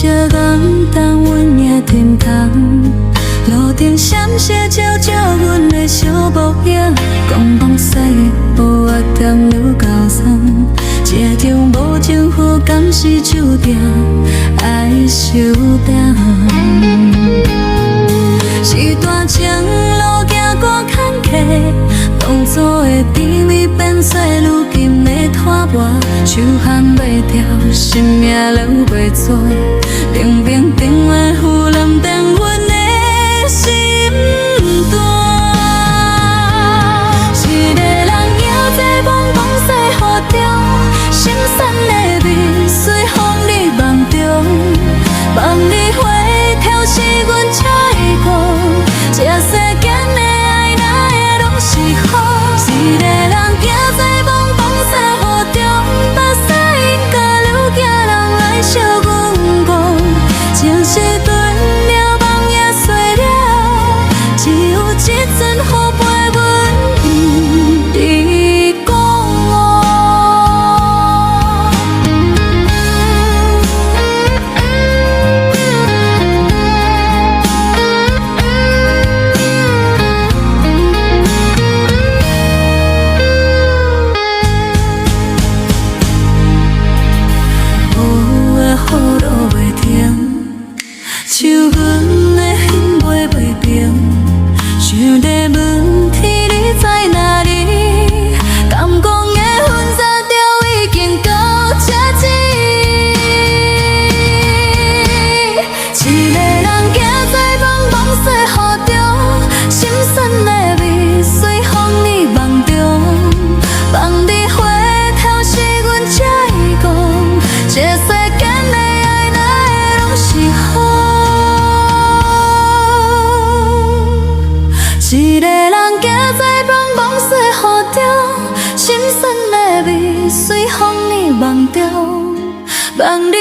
小眼，但阮也甜糖。路顶闪烁照照阮的小模样，讲风使雨啊淡又高酸。一场无情雨，敢是注定爱受伤？是段情路行过坎坷，当初的甜蜜变做如今的拖磨，手牵袂牢，心命留袂住，冷冰冰的雨淋电阮的心肝。一个人摇在茫茫细雨中，心酸的味随风里梦中，梦里花挑是阮车伊过，这世间的爱哪会拢是雨？一个人行在茫茫细雨中，目屎应该流，惊人来笑阮讲，情是断了，梦也碎了，只有一阵雨陪阮一直讲。雨落袂停，像阮的心袂平。想在问天，你在哪里？敢讲的分岔就已经到这止。一个人行在茫茫细雨中，心酸的味随风里梦中，梦里花挑是阮才会讲，这世间的爱哪会拢是雨？一个人行在茫茫细雨中，心酸的味随风里梦中，梦里